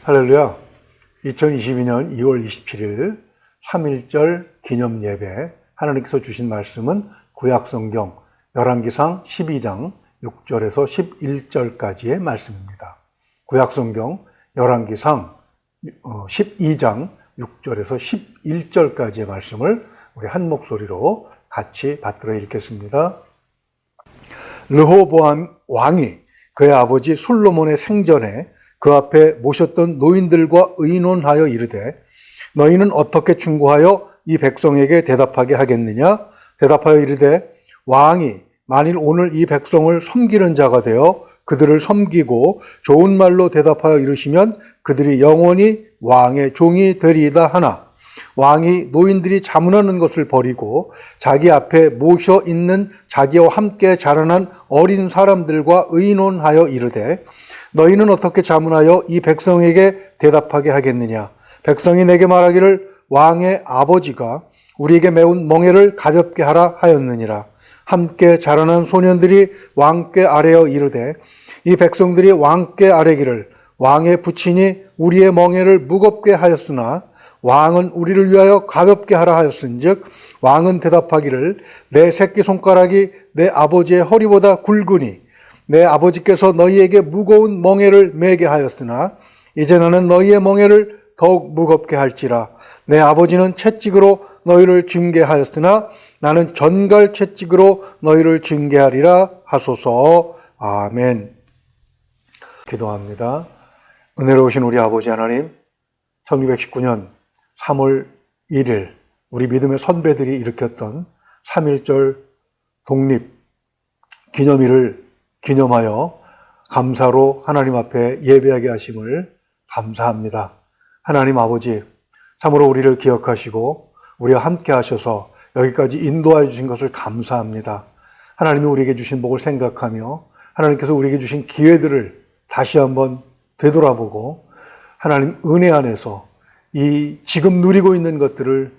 할렐루야. 2022년 2월 27일 3.1절 기념 예배, 하나님께서 주신 말씀은 구약성경 열왕기상 12장 6절에서 11절까지의 말씀입니다. 구약성경 열왕기상 12장 6절에서 11절까지의 말씀을 우리 한 목소리로 같이 받들어 읽겠습니다. 르호보암 왕이 그의 아버지 솔로몬의 생전에 그 앞에 모셨던 노인들과 의논하여 이르되 너희는 어떻게 충고하여 이 백성에게 대답하게 하겠느냐? 대답하여 이르되 왕이 만일 오늘 이 백성을 섬기는 자가 되어 그들을 섬기고 좋은 말로 대답하여 이르시면 그들이 영원히 왕의 종이 되리이다 하나 왕이 노인들이 자문하는 것을 버리고 자기 앞에 모셔 있는 자기와 함께 자라난 어린 사람들과 의논하여 이르되 너희는 어떻게 자문하여 이 백성에게 대답하게 하겠느냐? 백성이 내게 말하기를 왕의 아버지가 우리에게 매운 멍에를 가볍게 하라 하였느니라. 함께 자라난 소년들이 왕께 아뢰어 이르되 이 백성들이 왕께 아뢰기를 왕의 부친이 우리의 멍에를 무겁게 하였으나 왕은 우리를 위하여 가볍게 하라 하였은즉 왕은 대답하기를 내 새끼손가락이 내 아버지의 허리보다 굵으니 내 아버지께서 너희에게 무거운 멍에를 매게 하였으나 이제 나는 너희의 멍에를 더욱 무겁게 할지라. 내 아버지는 채찍으로 너희를 징계하였으나 나는 전갈 채찍으로 너희를 징계하리라 하소서. 아멘. 기도합니다. 은혜로우신 우리 아버지 하나님, 1919년 3월 1일 우리 믿음의 선배들이 일으켰던 3.1절 독립 기념일을 기념하여 감사로 하나님 앞에 예배하게 하심을 감사합니다. 하나님 아버지, 참으로 우리를 기억하시고 우리와 함께 하셔서 여기까지 인도하여 주신 것을 감사합니다. 하나님이 우리에게 주신 복을 생각하며 하나님께서 우리에게 주신 기회들을 다시 한번 되돌아보고 하나님 은혜 안에서 이 지금 누리고 있는 것들을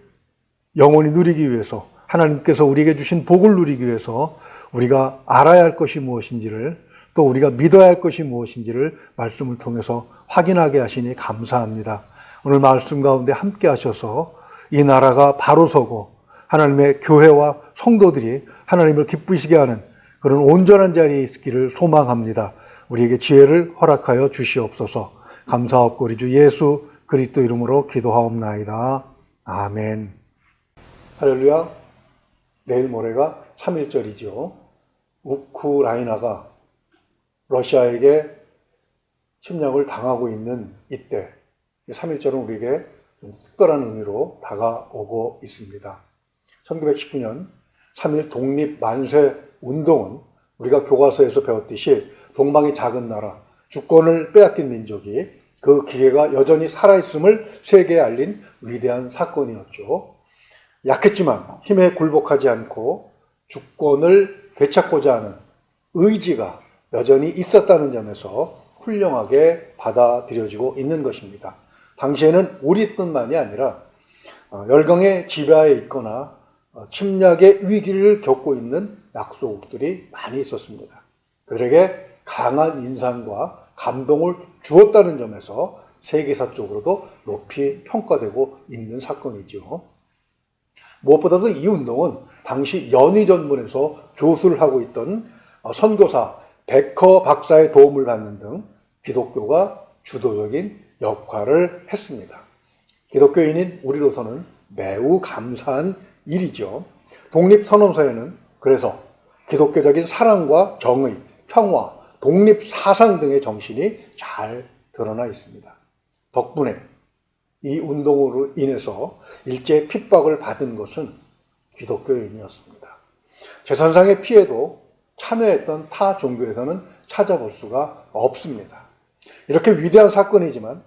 영원히 누리기 위해서 하나님께서 우리에게 주신 복을 누리기 위해서 우리가 알아야 할 것이 무엇인지를 또 우리가 믿어야 할 것이 무엇인지를 말씀을 통해서 확인하게 하시니 감사합니다. 오늘 말씀 가운데 함께 하셔서 이 나라가 바로 서고 하나님의 교회와 성도들이 하나님을 기쁘시게 하는 그런 온전한 자리에 있기를 소망합니다. 우리에게 지혜를 허락하여 주시옵소서. 감사하옵고 우리 주 예수 그리스도 이름으로 기도하옵나이다. 아멘. 할렐루야. 내일 모레가 3.1절이죠. 우크라이나가 러시아에게 침략을 당하고 있는 이때 3.1절은 우리에게 좀 특별한 의미로 다가오고 있습니다. 1919년 3.1 독립 만세 운동은 우리가 교과서에서 배웠듯이 동방의 작은 나라, 주권을 빼앗긴 민족이 그 기회가 여전히 살아있음을 세계에 알린 위대한 사건이었죠. 약했지만 힘에 굴복하지 않고 주권을 되찾고자 하는 의지가 여전히 있었다는 점에서 훌륭하게 받아들여지고 있는 것입니다. 당시에는 우리뿐만이 아니라 열강의 지배하에 있거나 침략의 위기를 겪고 있는 약소국들이 많이 있었습니다. 그들에게 강한 인상과 감동을 주었다는 점에서 세계사적으로도 높이 평가되고 있는 사건이죠. 무엇보다도 이 운동은 당시 연희전문에서 교수를 하고 있던 선교사 베커 박사의 도움을 받는 등 기독교가 주도적인 역할을 했습니다. 기독교인인 우리로서는 매우 감사한 일이죠. 독립선언서에는 그래서 기독교적인 사랑과 정의, 평화, 독립사상 등의 정신이 잘 드러나 있습니다. 덕분에 이 운동으로 인해서 일제의 핍박을 받은 것은 기독교인이었습니다. 재산상의 피해도 참여했던 타 종교에서는 찾아볼 수가 없습니다. 이렇게 위대한 사건이지만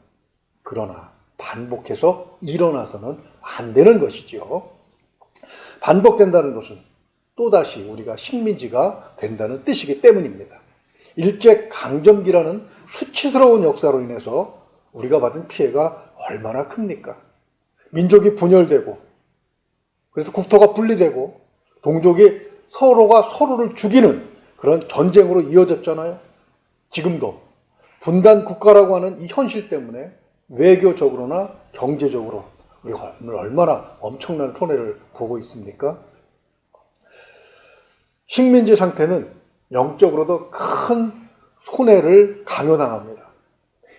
그러나 반복해서 일어나서는 안 되는 것이지요. 반복된다는 것은 또다시 우리가 식민지가 된다는 뜻이기 때문입니다. 일제 강점기라는 수치스러운 역사로 인해서 우리가 받은 피해가 얼마나 큽니까? 민족이 분열되고 그래서 국토가 분리되고 동족이 서로가 서로를 죽이는 그런 전쟁으로 이어졌잖아요. 지금도 분단 국가라고 하는 이 현실 때문에 외교적으로나 경제적으로 우리가 얼마나 엄청난 손해를 보고 있습니까? 식민지 상태는 영적으로도 큰 손해를 강요당합니다.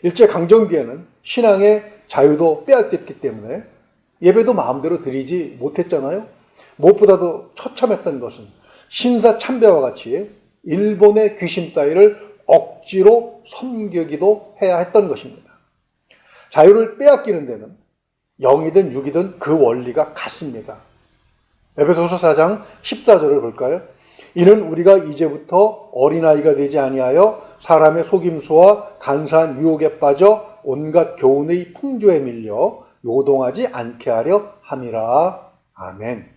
일제강점기에는 신앙의 자유도 빼앗겼기 때문에 예배도 마음대로 드리지 못했잖아요. 무엇보다도 처참했던 것은 신사참배와 같이 일본의 귀신 따위를 억지로 섬기기도 해야 했던 것입니다. 자유를 빼앗기는 데는 영이든 육이든 그 원리가 같습니다. 에베소서 4장 14절을 볼까요? 이는 우리가 이제부터 어린아이가 되지 아니하여 사람의 속임수와 간사한 유혹에 빠져 온갖 교훈의 풍조에 밀려 요동하지 않게 하려 함이라. 아멘.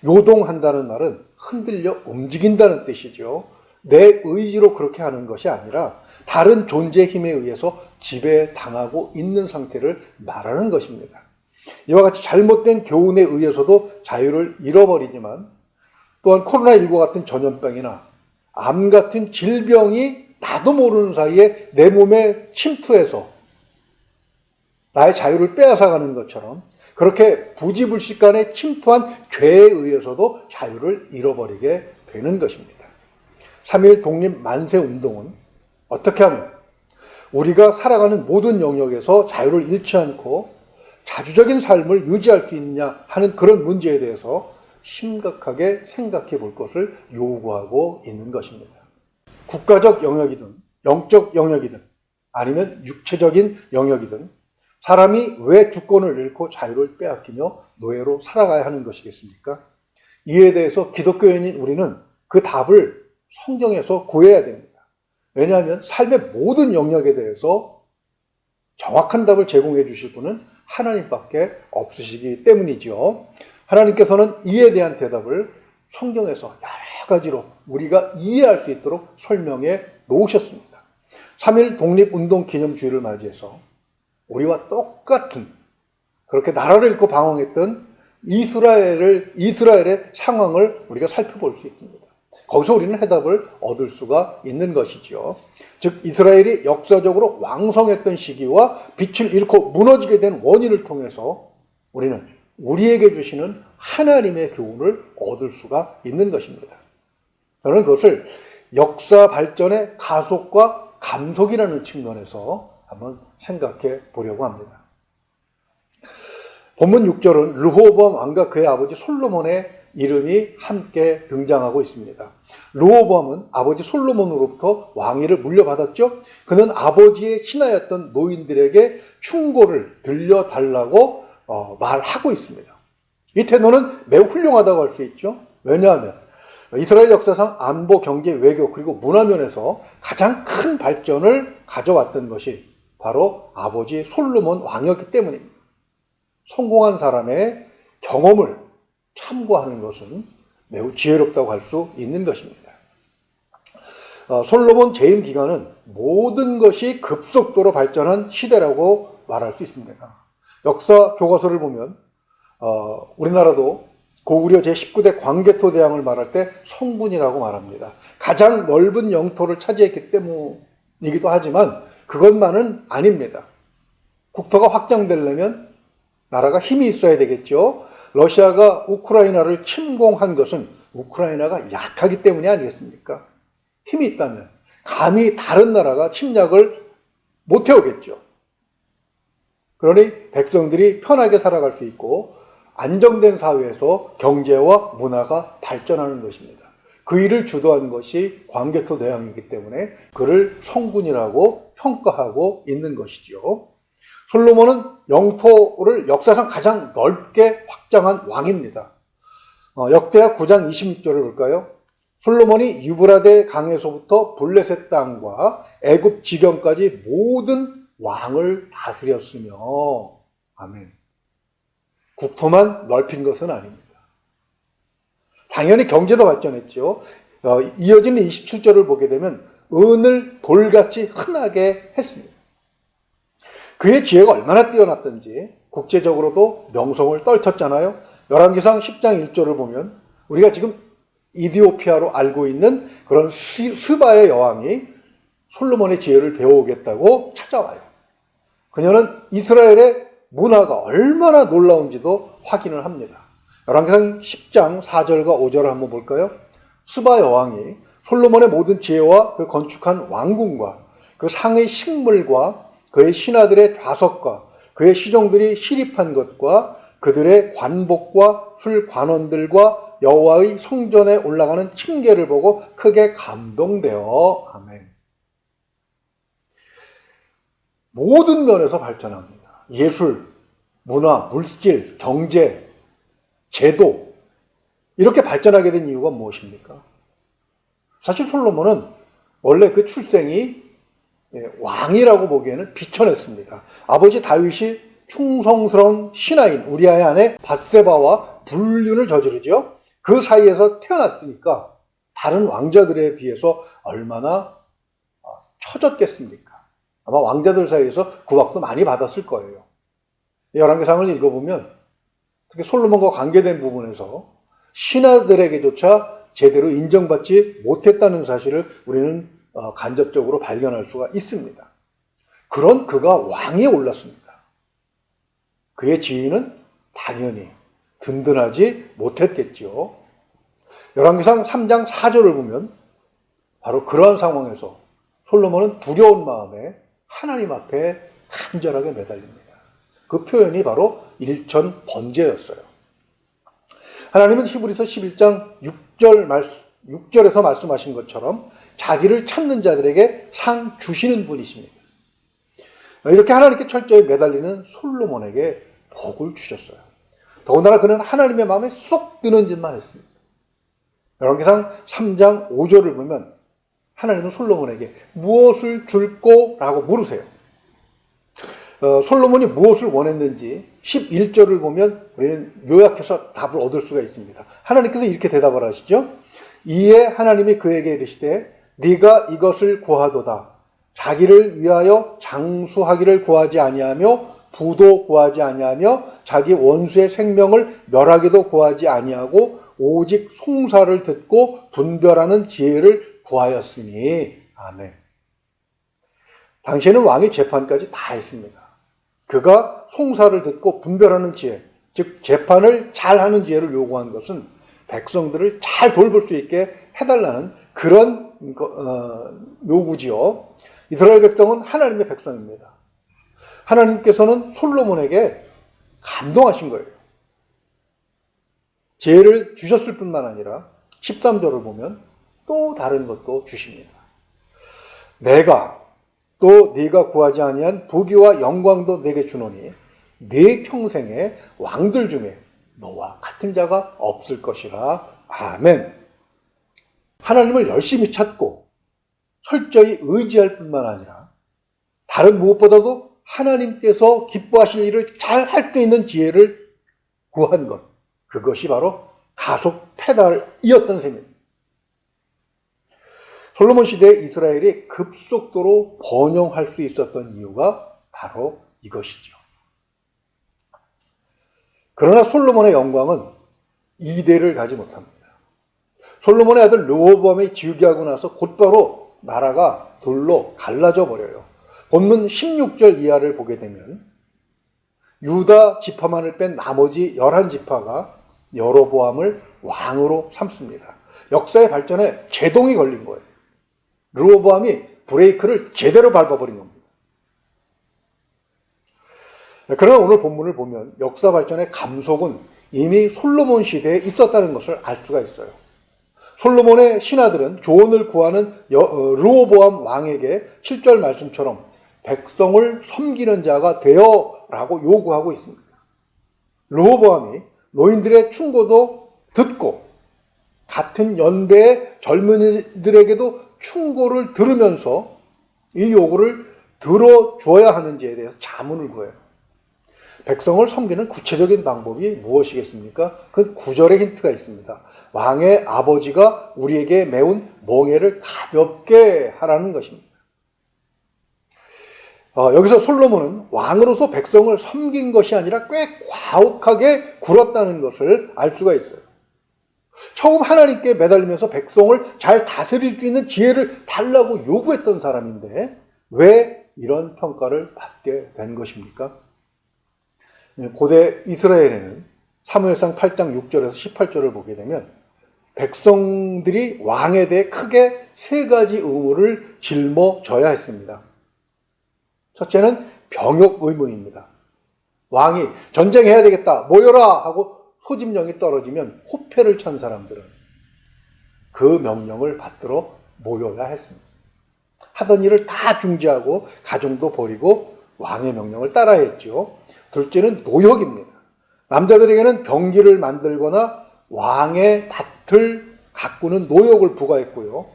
요동한다는 말은 흔들려 움직인다는 뜻이죠. 내 의지로 그렇게 하는 것이 아니라 다른 존재 힘에 의해서 지배당하고 있는 상태를 말하는 것입니다. 이와 같이 잘못된 교훈에 의해서도 자유를 잃어버리지만 또한 코로나19 같은 전염병이나 암 같은 질병이 나도 모르는 사이에 내 몸에 침투해서 나의 자유를 빼앗아가는 것처럼 그렇게 부지불식간에 침투한 죄에 의해서도 자유를 잃어버리게 되는 것입니다. 3.1 독립 만세 운동은 어떻게 하면 우리가 살아가는 모든 영역에서 자유를 잃지 않고 자주적인 삶을 유지할 수 있느냐 하는 그런 문제에 대해서 심각하게 생각해 볼 것을 요구하고 있는 것입니다. 국가적 영역이든 영적 영역이든 아니면 육체적인 영역이든 사람이 왜 주권을 잃고 자유를 빼앗기며 노예로 살아가야 하는 것이겠습니까? 이에 대해서 기독교인인 우리는 그 답을 성경에서 구해야 됩니다. 왜냐하면 삶의 모든 영역에 대해서 정확한 답을 제공해 주실 분은 하나님밖에 없으시기 때문이죠. 하나님께서는 이에 대한 대답을 성경에서 여러 가지로 우리가 이해할 수 있도록 설명해 놓으셨습니다. 3.1 독립운동 기념주의를 맞이해서 우리와 똑같은 그렇게 나라를 잃고 방황했던 이스라엘의 상황을 우리가 살펴볼 수 있습니다. 거기서 우리는 해답을 얻을 수가 있는 것이죠. 즉 이스라엘이 역사적으로 왕성했던 시기와 빛을 잃고 무너지게 된 원인을 통해서 우리는 우리에게 주시는 하나님의 교훈을 얻을 수가 있는 것입니다. 저는 그것을 역사 발전의 가속과 감속이라는 측면에서 한번 생각해 보려고 합니다. 본문 6절은 르호보암 왕과 그의 아버지 솔로몬의 이름이 함께 등장하고 있습니다. 르호보암은 아버지 솔로몬으로부터 왕위를 물려받았죠. 그는 아버지의 신하였던 노인들에게 충고를 들려달라고 말하고 있습니다. 이 태도는 매우 훌륭하다고 할 수 있죠. 왜냐하면 이스라엘 역사상 안보, 경제, 외교 그리고 문화면에서 가장 큰 발전을 가져왔던 것이 바로 아버지 솔로몬 왕이었기 때문입니다. 성공한 사람의 경험을 참고하는 것은 매우 지혜롭다고 할 수 있는 것입니다. 솔로몬 재임 기간은 모든 것이 급속도로 발전한 시대라고 말할 수 있습니다. 역사 교과서를 보면 우리나라도 고구려 제19대 광개토 대왕을 말할 때 성군이라고 말합니다. 가장 넓은 영토를 차지했기 때문이기도 하지만 그것만은 아닙니다. 국토가 확장되려면 나라가 힘이 있어야 되겠죠. 러시아가 우크라이나를 침공한 것은 우크라이나가 약하기 때문이 아니겠습니까? 힘이 있다면 감히 다른 나라가 침략을 못 해오겠죠. 그러니 백성들이 편하게 살아갈 수 있고 안정된 사회에서 경제와 문화가 발전하는 것입니다. 그 일을 주도한 것이 광개토 대왕이기 때문에 그를 성군이라고 평가하고 있는 것이죠. 솔로몬은 영토를 역사상 가장 넓게 확장한 왕입니다. 역대하 9장 26절을 볼까요? 솔로몬이 유브라데 강에서부터 블레셋 땅과 애굽 지경까지 모든 왕을 다스렸으며 아멘. 국토만 넓힌 것은 아닙니다. 당연히 경제도 발전했죠. 이어지는 27절을 보게 되면 은을 돌같이 흔하게 했습니다. 그의 지혜가 얼마나 뛰어났던지 국제적으로도 명성을 떨쳤잖아요. 열왕기상 10장 1절을 보면 우리가 지금 이디오피아로 알고 있는 그런 스바의 여왕이 솔로몬의 지혜를 배워오겠다고 찾아와요. 그녀는 이스라엘의 문화가 얼마나 놀라운지도 확인을 합니다. 열왕기상 10장 4절과 5절을 한번 볼까요? 스바 여왕이 솔로몬의 모든 지혜와 그 건축한 왕궁과 그 상의 식물과 그의 신하들의 좌석과 그의 시종들이 시립한 것과 그들의 관복과 술관원들과 여호와의 성전에 올라가는 층계를 보고 크게 감동되어 아멘. 모든 면에서 발전합니다. 예술, 문화, 물질, 경제, 제도 이렇게 발전하게 된 이유가 무엇입니까? 사실 솔로몬은 원래 그 출생이 왕이라고 보기에는 비천했습니다. 아버지 다윗이 충성스러운 신하인 우리아의 아내 밧세바와 불륜을 저지르죠. 그 사이에서 태어났으니까 다른 왕자들에 비해서 얼마나 처졌겠습니까? 아마 왕자들 사이에서 구박도 많이 받았을 거예요. 열왕기상을 읽어보면 특히 솔로몬과 관계된 부분에서 신하들에게조차 제대로 인정받지 못했다는 사실을 우리는 간접적으로 발견할 수가 있습니다. 그런 그가 왕위에 올랐습니다. 그의 지위는 당연히 든든하지 못했겠죠. 열왕기상 3장 4절을 보면 바로 그러한 상황에서 솔로몬은 두려운 마음에 하나님 앞에 간절하게 매달립니다. 그 표현이 바로 일천 번제였어요. 하나님은 히브리서 11장 6절에서 말씀하신 것처럼 자기를 찾는 자들에게 상 주시는 분이십니다. 이렇게 하나님께 철저히 매달리는 솔로몬에게 복을 주셨어요. 더군다나 그는 하나님의 마음에 쏙 드는 짓만 했습니다. 열왕기상 3장 5절을 보면 하나님은 솔로몬에게 무엇을 줄꼬? 라고 물으세요. 솔로몬이 무엇을 원했는지 11절을 보면 우리는 요약해서 답을 얻을 수가 있습니다. 하나님께서 이렇게 대답을 하시죠. 이에 하나님이 그에게 이르시되 네가 이것을 구하도다. 자기를 위하여 장수하기를 구하지 아니하며 부도 구하지 아니하며 자기 원수의 생명을 멸하기도 구하지 아니하고 오직 송사를 듣고 분별하는 지혜를 구하였으니 아멘. 당시에는 왕이 재판까지 다 했습니다. 그가 송사를 듣고 분별하는 지혜, 즉 재판을 잘하는 지혜를 요구한 것은 백성들을 잘 돌볼 수 있게 해달라는 그런 요구지요. 이스라엘 백성은 하나님의 백성입니다. 하나님께서는 솔로몬에게 감동하신 거예요. 지혜를 주셨을 뿐만 아니라 13절을 보면 또 다른 것도 주십니다. 내가 또 네가 구하지 아니한 부귀와 영광도 내게 주노니 네 평생에 왕들 중에 너와 같은 자가 없을 것이라. 아멘. 하나님을 열심히 찾고 철저히 의지할 뿐만 아니라 다른 무엇보다도 하나님께서 기뻐하실 일을 잘 할 수 있는 지혜를 구한 것, 그것이 바로 가속 페달이었던 셈입니다. 솔로몬 시대에 이스라엘이 급속도로 번영할 수 있었던 이유가 바로 이것이죠. 그러나 솔로몬의 영광은 이대를 가지 못합니다. 솔로몬의 아들 르호보암이 즉위하고 나서 곧바로 나라가 둘로 갈라져 버려요. 본문 16절 이하를 보게 되면 유다 지파만을 뺀 나머지 11지파가 여로보암을 왕으로 삼습니다. 역사의 발전에 제동이 걸린 거예요. 르호보암이 브레이크를 제대로 밟아버린 겁니다. 그러나 오늘 본문을 보면 역사 발전의 감속은 이미 솔로몬 시대에 있었다는 것을 알 수가 있어요. 솔로몬의 신하들은 조언을 구하는 르호보암 왕에게 7절 말씀처럼 백성을 섬기는 자가 되어라고 요구하고 있습니다. 르호보암이 노인들의 충고도 듣고 같은 연배의 젊은이들에게도 충고를 들으면서 이 요구를 들어줘야 하는지에 대해서 자문을 구해요. 백성을 섬기는 구체적인 방법이 무엇이겠습니까? 그 9절의 힌트가 있습니다. 왕의 아버지가 우리에게 메운 멍에를 가볍게 하라는 것입니다. 여기서 솔로몬은 왕으로서 백성을 섬긴 것이 아니라 꽤 과혹하게 굴었다는 것을 알 수가 있어요. 처음 하나님께 매달리면서 백성을 잘 다스릴 수 있는 지혜를 달라고 요구했던 사람인데 왜 이런 평가를 받게 된 것입니까? 고대 이스라엘에는 사무엘상 8장 6절에서 18절을 보게 되면 백성들이 왕에 대해 크게 세 가지 의무를 짊어져야 했습니다. 첫째는 병역 의무입니다. 왕이 전쟁해야 되겠다, 모여라 하고 소집령이 떨어지면 호패를 찬 사람들은 그 명령을 받들어 모여야 했습니다. 하던 일을 다 중지하고 가정도 버리고 왕의 명령을 따라야 했죠. 둘째는 노역입니다. 남자들에게는 병기를 만들거나 왕의 밭을 가꾸는 노역을 부과했고요.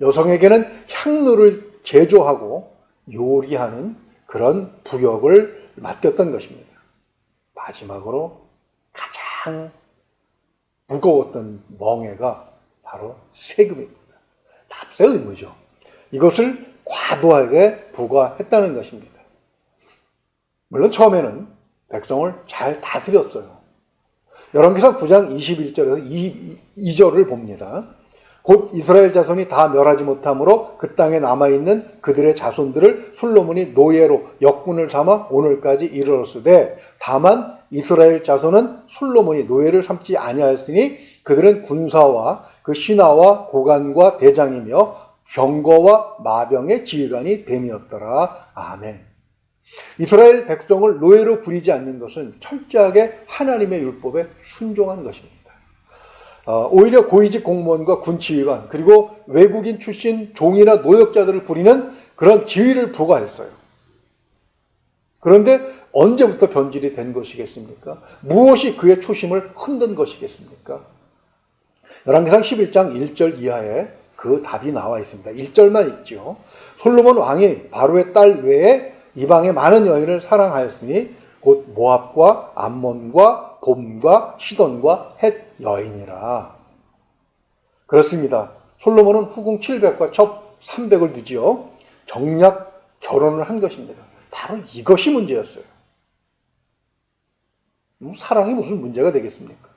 여성에게는 향로를 제조하고 요리하는 그런 부역을 맡겼던 것입니다. 마지막으로 가장 무거웠던 멍해가 바로 세금입니다. 납세 의무죠. 이것을 과도하게 부과했다는 것입니다. 물론 처음에는 백성을 잘 다스렸어요. 열왕기상 9장 21절에서 22절을 봅니다. 곧 이스라엘 자손이 다 멸하지 못함으로 그 땅에 남아있는 그들의 자손들을 솔로몬이 노예로 역군을 삼아 오늘까지 이르렀으되 다만 이스라엘 자손은 솔로몬이 노예를 삼지 아니하였으니 그들은 군사와 그 신하와 고관과 대장이며 병거와 마병의 지휘관이 됨이었더라. 아멘. 이스라엘 백성을 노예로 부리지 않는 것은 철저하게 하나님의 율법에 순종한 것입니다. 오히려 고위직 공무원과 군치위관 그리고 외국인 출신 종이나 노역자들을 부리는 그런 지위를 부과했어요. 그런데 언제부터 변질이 된 것이겠습니까? 무엇이 그의 초심을 흔든 것이겠습니까? 열왕기상 11장 1절 이하에 그 답이 나와 있습니다. 1절만 있죠. 솔로몬 왕이 바로의 딸 외에 이방의 많은 여인을 사랑하였으니 곧 모압과 암몬과 돔과 시돈과 헷 여인이라. 그렇습니다. 솔로몬은 후궁 700과 첩 300을 두지요. 정략 결혼을 한 것입니다. 바로 이것이 문제였어요. 사랑이 무슨 문제가 되겠습니까?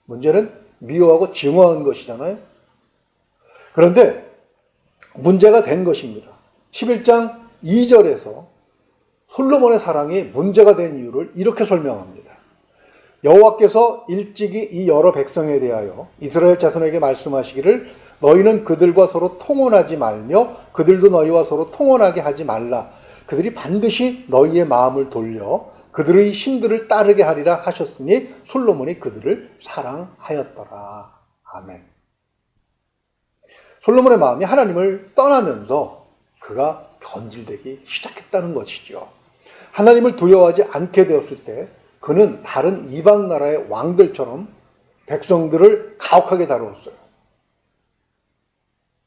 문제는 미워하고 증오한 것이잖아요. 그런데 문제가 된 것입니다. 11장 2절에서 솔로몬의 사랑이 문제가 된 이유를 이렇게 설명합니다. 여호와께서 일찍이 이 여러 백성에 대하여 이스라엘 자손에게 말씀하시기를 너희는 그들과 서로 통혼하지 말며 그들도 너희와 서로 통혼하게 하지 말라. 그들이 반드시 너희의 마음을 돌려 그들의 신들을 따르게 하리라 하셨으니 솔로몬이 그들을 사랑하였더라. 아멘. 솔로몬의 마음이 하나님을 떠나면서 그가 변질되기 시작했다는 것이죠. 하나님을 두려워하지 않게 되었을 때 그는 다른 이방 나라의 왕들처럼 백성들을 가혹하게 다루었어요.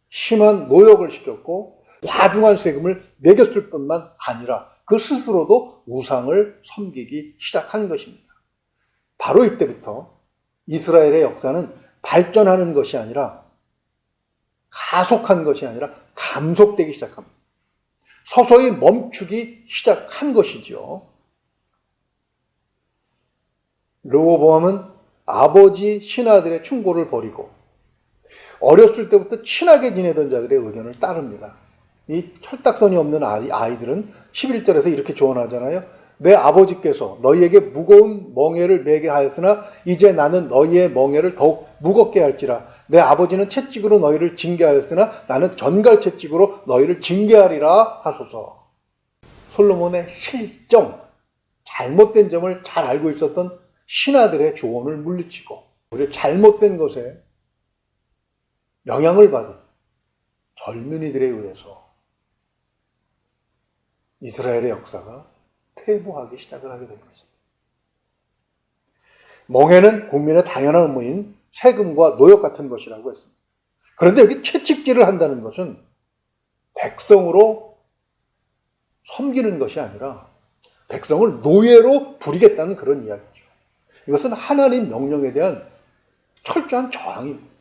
심한 노역을 시켰고 과중한 세금을 매겼을 뿐만 아니라 그 스스로도 우상을 섬기기 시작한 것입니다. 바로 이때부터 이스라엘의 역사는 발전하는 것이 아니라 가속한 것이 아니라 감속되기 시작합니다. 서서히 멈추기 시작한 것이죠. 르호보암은 아버지 신하들의 충고를 버리고 어렸을 때부터 친하게 지내던 자들의 의견을 따릅니다. 이 철딱선이 없는 아이들은 11절에서 이렇게 조언하잖아요. 내 아버지께서 너희에게 무거운 멍에를 매게 하였으나 이제 나는 너희의 멍에를 더욱 무겁게 할지라. 내 아버지는 채찍으로 너희를 징계하였으나 나는 전갈 채찍으로 너희를 징계하리라 하소서. 솔로몬의 실정, 잘못된 점을 잘 알고 있었던 신하들의 조언을 물리치고 오히려 잘못된 것에 영향을 받은 젊은이들에 의해서 이스라엘의 역사가 퇴보하기 시작을 하게 된 것입니다. 멍해는 국민의 당연한 의무인 세금과 노역 같은 것이라고 했습니다. 그런데 여기 채찍질을 한다는 것은 백성으로 섬기는 것이 아니라 백성을 노예로 부리겠다는 그런 이야기죠. 이것은 하나님 명령에 대한 철저한 저항입니다.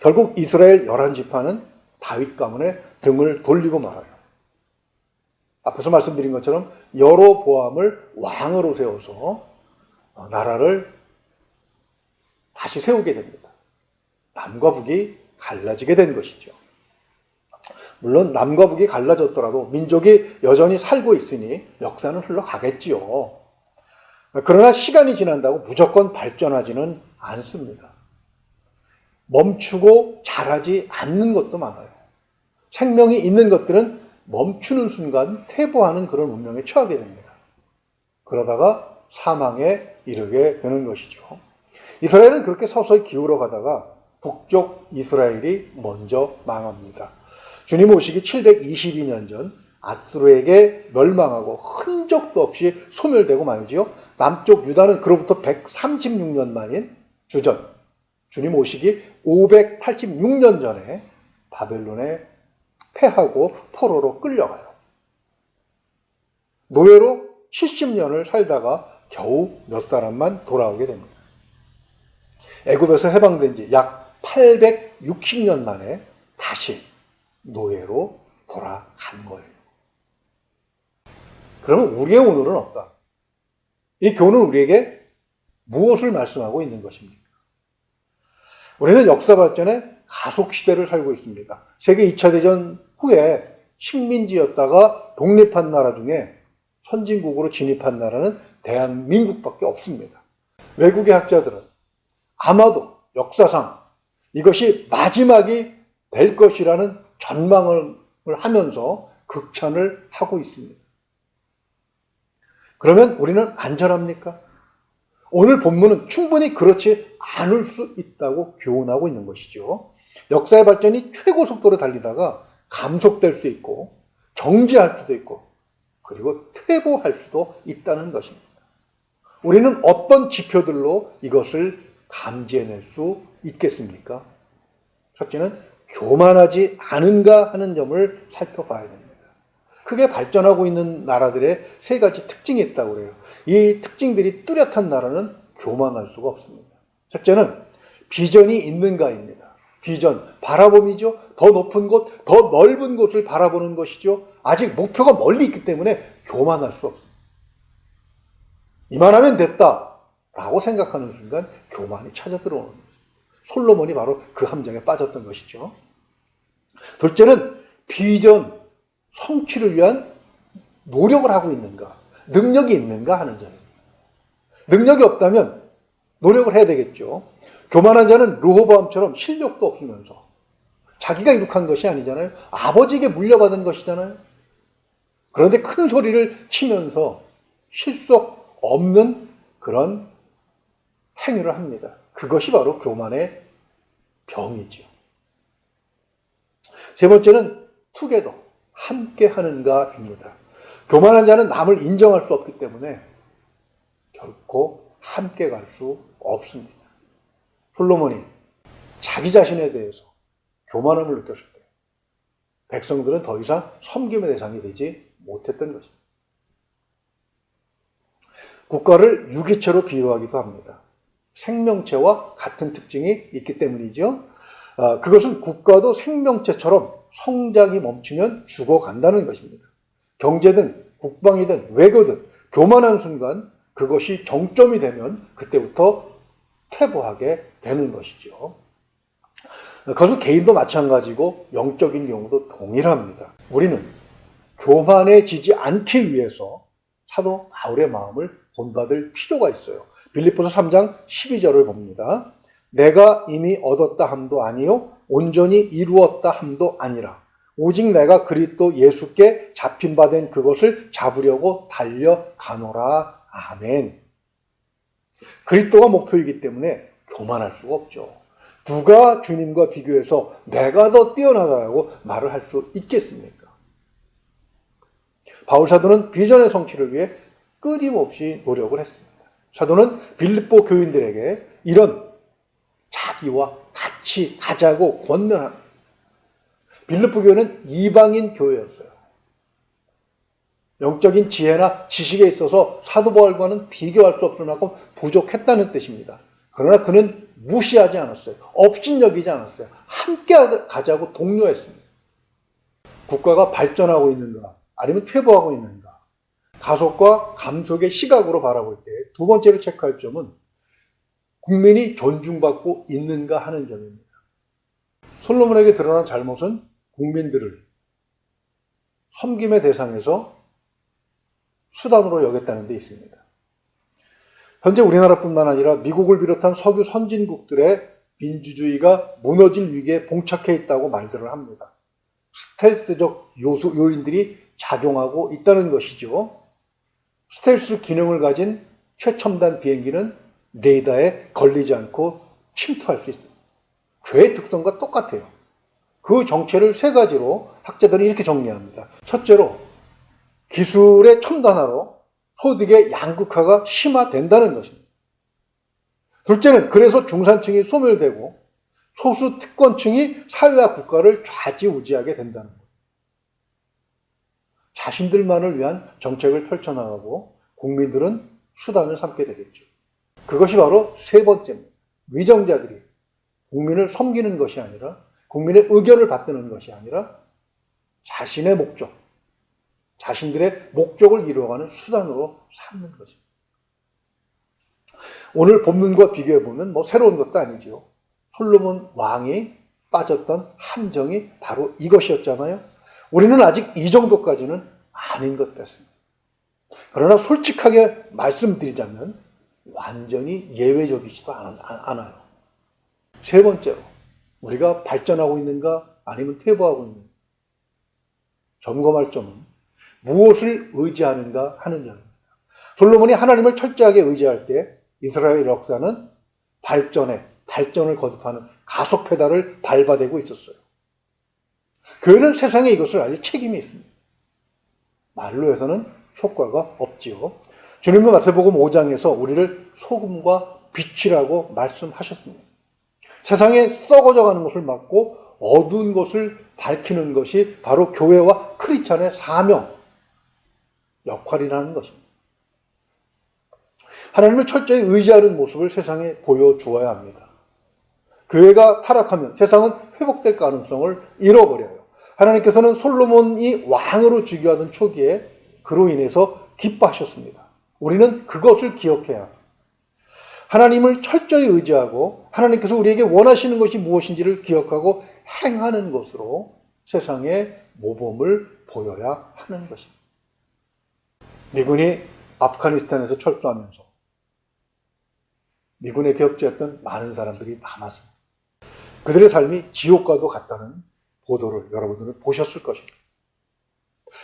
결국 이스라엘 11지파는 다윗 가문에 등을 돌리고 말아요. 앞에서 말씀드린 것처럼 여로보암을 왕으로 세워서 나라를 다시 세우게 됩니다. 남과 북이 갈라지게 된 것이죠. 물론 남과 북이 갈라졌더라도 민족이 여전히 살고 있으니 역사는 흘러가겠지요. 그러나 시간이 지난다고 무조건 발전하지는 않습니다. 멈추고 자라지 않는 것도 많아요. 생명이 있는 것들은 멈추는 순간 퇴보하는 그런 운명에 처하게 됩니다. 그러다가 사망에 이르게 되는 것이죠. 이스라엘은 그렇게 서서히 기울어 가다가 북쪽 이스라엘이 먼저 망합니다. 주님 오시기 722년 전 아수르에게 멸망하고 흔적도 없이 소멸되고 말지요. 남쪽 유다는 그로부터 136년 만인 주전, 주님 오시기 586년 전에 바벨론에 패하고 포로로 끌려가요. 노예로 70년을 살다가 겨우 몇 사람만 돌아오게 됩니다. 애굽에서 해방된 지 약 860년 만에 다시 노예로 돌아간 거예요. 그러면 우리의 오늘은 없다. 이 교훈은 우리에게 무엇을 말씀하고 있는 것입니까? 우리는 역사 발전의 가속시대를 살고 있습니다. 세계 2차 대전 후에 식민지였다가 독립한 나라 중에 선진국으로 진입한 나라는 대한민국밖에 없습니다. 외국의 학자들은 아마도 역사상 이것이 마지막이 될 것이라는 전망을 하면서 극찬을 하고 있습니다. 그러면 우리는 안전합니까? 오늘 본문은 충분히 그렇지 않을 수 있다고 교훈하고 있는 것이죠. 역사의 발전이 최고 속도로 달리다가 감속될 수 있고 정지할 수도 있고 그리고 퇴보할 수도 있다는 것입니다. 우리는 어떤 지표들로 이것을 감지해낼 수 있겠습니까? 첫째는 교만하지 않은가 하는 점을 살펴봐야 됩니다. 크게 발전하고 있는 나라들의 세 가지 특징이 있다고 그래요. 이 특징들이 뚜렷한 나라는 교만할 수가 없습니다. 첫째는 비전이 있는가입니다. 비전, 바라봄이죠. 더 높은 곳, 더 넓은 곳을 바라보는 것이죠. 아직 목표가 멀리 있기 때문에 교만할 수 없습니다. 이만하면 됐다라고 생각하는 순간 교만이 찾아 들어오는 거죠. 솔로몬이 바로 그 함정에 빠졌던 것이죠. 둘째는 비전, 성취를 위한 노력을 하고 있는가, 능력이 있는가 하는 점입니다. 능력이 없다면 노력을 해야 되겠죠. 교만한 자는 르호보암처럼 실력도 없으면서 자기가 이룩한 것이 아니잖아요. 아버지에게 물려받은 것이잖아요. 그런데 큰 소리를 치면서 실속 없는 그런 행위를 합니다. 그것이 바로 교만의 병이죠. 세 번째는 투게더, 함께 하는가입니다. 교만한 자는 남을 인정할 수 없기 때문에 결코 함께 갈 수 없습니다. 솔로몬이 자기 자신에 대해서 교만함을 느꼈을 때 백성들은 더 이상 섬김의 대상이 되지 못했던 것입니다. 국가를 유기체로 비유하기도 합니다. 생명체와 같은 특징이 있기 때문이죠. 그것은 국가도 생명체처럼 성장이 멈추면 죽어간다는 것입니다. 경제든 국방이든 외교든 교만한 순간 그것이 정점이 되면 그때부터 퇴보하게 되는 것이죠. 그것은 개인도 마찬가지고 영적인 경우도 동일합니다. 우리는 교만해지지 않기 위해서 사도 바울의 마음을 본받을 필요가 있어요. 빌립보서 3장 12절을 봅니다. 내가 이미 얻었다 함도 아니요 온전히 이루었다 함도 아니라 오직 내가 그리스도 예수께 잡힌 바 된 그것을 잡으려고 달려가노라. 아멘. 그리스도가 목표이기 때문에 교만할 수가 없죠. 누가 주님과 비교해서 내가 더 뛰어나다라고 말을 할 수 있겠습니까? 바울 사도는 비전의 성취를 위해 끊임없이 노력을 했습니다. 사도는 빌립보 교인들에게 이런 자기와 같이 가자고 권면합니다. 빌립보 교회는 이방인 교회였어요. 영적인 지혜나 지식에 있어서 사도 바울과는 비교할 수 없을 만큼 부족했다는 뜻입니다. 그러나 그는 무시하지 않았어요. 업신여기지 않았어요. 함께 가자고 독려했습니다. 국가가 발전하고 있는가 아니면 퇴보하고 있는가 가속과 감속의 시각으로 바라볼 때 두 번째로 체크할 점은 국민이 존중받고 있는가 하는 점입니다. 솔로몬에게 드러난 잘못은 국민들을 섬김의 대상에서 수단으로 여겼다는 데 있습니다. 현재 우리나라뿐만 아니라 미국을 비롯한 석유 선진국들의 민주주의가 무너질 위기에 봉착해 있다고 말들을 합니다. 스텔스적 요인들이 작용하고 있다는 것이죠. 스텔스 기능을 가진 최첨단 비행기는 레이더에 걸리지 않고 침투할 수 있습니다. 괴의 특성과 똑같아요. 그 정체를 세 가지로 학자들은 이렇게 정리합니다. 첫째로 기술의 첨단화로 소득의 양극화가 심화된다는 것입니다. 둘째는 그래서 중산층이 소멸되고 소수 특권층이 사회와 국가를 좌지우지하게 된다는 것. 자신들만을 위한 정책을 펼쳐나가고 국민들은 수단을 삼게 되겠죠. 그것이 바로 세 번째입니다. 위정자들이 국민을 섬기는 것이 아니라 국민의 의견을 받드는 것이 아니라 자신의 목적, 자신들의 목적을 이루어가는 수단으로 삼는 것입니다. 오늘 본문과 비교해보면 새로운 것도 아니죠. 솔로몬 왕이 빠졌던 함정이 바로 이것이었잖아요. 우리는 아직 이 정도까지는 아닌 것 같습니다. 그러나 솔직하게 말씀드리자면 완전히 예외적이지도 않아요. 세 번째로 우리가 발전하고 있는가 아니면 퇴보하고 있는가 점검할 점은 무엇을 의지하는가 하는 점입니다. 솔로몬이 하나님을 철저하게 의지할 때 이스라엘 역사는 발전을 거듭하는 가속 페달을 밟아대고 있었어요. 교회는 세상에 이것을 알릴 책임이 있습니다. 말로 해서는 효과가 없지요. 주님은 마태복음 5장에서 우리를 소금과 빛이라고 말씀하셨습니다. 세상에 썩어져가는 것을 막고 어두운 것을 밝히는 것이 바로 교회와 크리스찬의 사명, 역할이라는 것입니다. 하나님을 철저히 의지하는 모습을 세상에 보여주어야 합니다. 교회가 타락하면 세상은 회복될 가능성을 잃어버려요. 하나님께서는 솔로몬이 왕으로 즉위하던 초기에 그로 인해서 기뻐하셨습니다. 우리는 그것을 기억해야 합니다. 하나님을 철저히 의지하고 하나님께서 우리에게 원하시는 것이 무엇인지를 기억하고 행하는 것으로 세상에 모범을 보여야 하는 것입니다. 미군이 아프가니스탄에서 철수하면서 미군의 개업자였던 많은 사람들이 남았습니다. 그들의 삶이 지옥과도 같다는 보도를 여러분들은 보셨을 것입니다.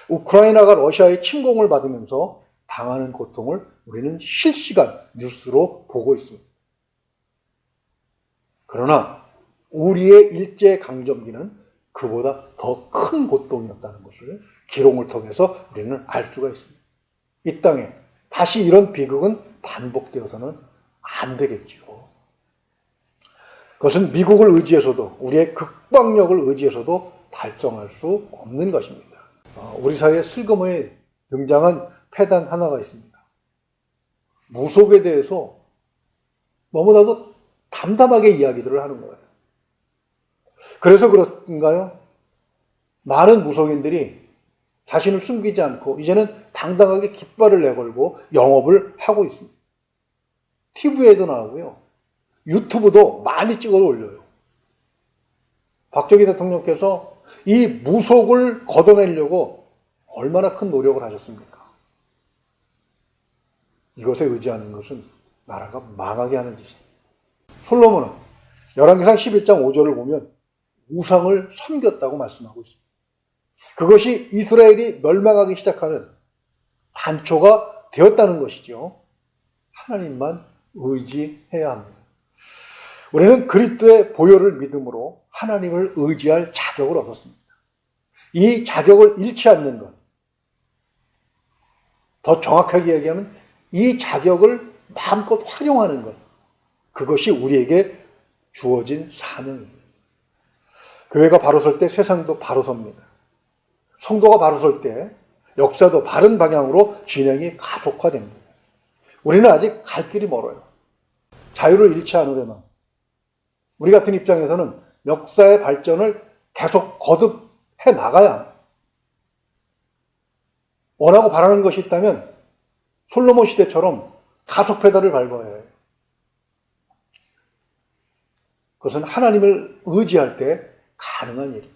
우크라이나가 러시아의 침공을 받으면서 당하는 고통을 우리는 실시간 뉴스로 보고 있습니다. 그러나 우리의 일제강점기는 그보다 더 큰 고통이었다는 것을 기록을 통해서 우리는 알 수가 있습니다. 이 땅에 다시 이런 비극은 반복되어서는 안 되겠지요. 그것은 미국을 의지해서도 우리의 극박력을 의지해서도 달성할 수 없는 것입니다. 우리 사회에 슬그머니 등장한 폐단 하나가 있습니다. 무속에 대해서 너무나도 담담하게 이야기들을 하는 거예요. 그래서 그런가요? 많은 무속인들이 자신을 숨기지 않고 이제는 당당하게 깃발을 내걸고 영업을 하고 있습니다. TV에도 나오고요. 유튜브도 많이 찍어 올려요. 박정희 대통령께서 이 무속을 걷어내려고 얼마나 큰 노력을 하셨습니까? 이것에 의지하는 것은 나라가 망하게 하는 짓입니다. 솔로몬은 열왕기상 11장 5절을 보면 우상을 섬겼다고 말씀하고 있습니다. 그것이 이스라엘이 멸망하기 시작하는 단초가 되었다는 것이죠. 하나님만 의지해야 합니다. 우리는 그리스도의 보혈을 믿음으로 하나님을 의지할 자격을 얻었습니다. 이 자격을 잃지 않는 것, 더 정확하게 얘기하면 이 자격을 마음껏 활용하는 것, 그것이 우리에게 주어진 사명입니다. 교회가 바로 설 때 세상도 바로 섭니다. 성도가 바로 설 때 역사도 바른 방향으로 진행이 가속화됩니다. 우리는 아직 갈 길이 멀어요. 자유를 잃지 않으려면 우리 같은 입장에서는 역사의 발전을 계속 거듭해 나가야 합니다. 원하고 바라는 것이 있다면 솔로몬 시대처럼 가속 페달을 밟아야 해요. 그것은 하나님을 의지할 때 가능한 일입니다.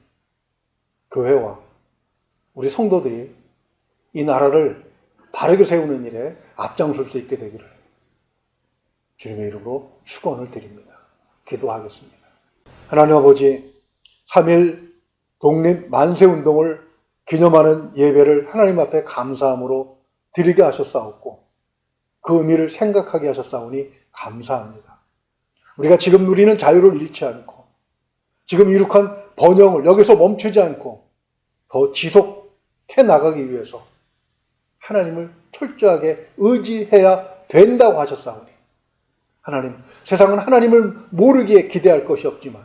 교회와 우리 성도들이 이 나라를 바르게 세우는 일에 앞장설 수 있게 되기를 주님의 이름으로 축원을 드립니다. 기도하겠습니다. 하나님 아버지, 3.1 독립 만세운동을 기념하는 예배를 하나님 앞에 감사함으로 드리게 하셨사옵고 그 의미를 생각하게 하셨사오니 감사합니다. 우리가 지금 누리는 자유를 잃지 않고 지금 이룩한 번영을 여기서 멈추지 않고 더 지속해 나가기 위해서 하나님을 철저하게 의지해야 된다고 하셨사오니 하나님, 세상은 하나님을 모르기에 기대할 것이 없지만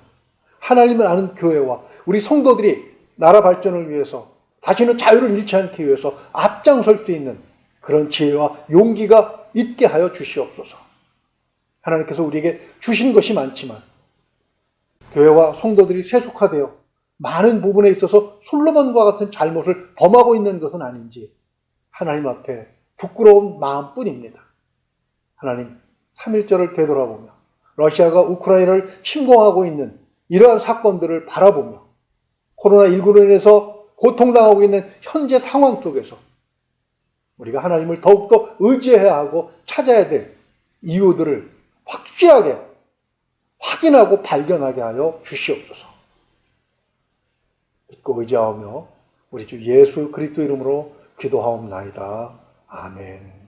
하나님을 아는 교회와 우리 성도들이 나라 발전을 위해서 다시는 자유를 잃지 않기 위해서 앞장설 수 있는 그런 지혜와 용기가 있게 하여 주시옵소서. 하나님께서 우리에게 주신 것이 많지만 교회와 성도들이 세속화되어 많은 부분에 있어서 솔로몬과 같은 잘못을 범하고 있는 것은 아닌지 하나님 앞에 부끄러운 마음뿐입니다. 하나님, 3.1절을 되돌아보며 러시아가 우크라이나를 침공하고 있는 이러한 사건들을 바라보며 코로나19로 인해서 고통당하고 있는 현재 상황 속에서 우리가 하나님을 더욱더 의지해야 하고 찾아야 될 이유들을 확실하게 확인하고 발견하게 하여 주시옵소서. 믿고 의지하며 우리 주 예수 그리스도 이름으로 기도하옵나이다. 아멘.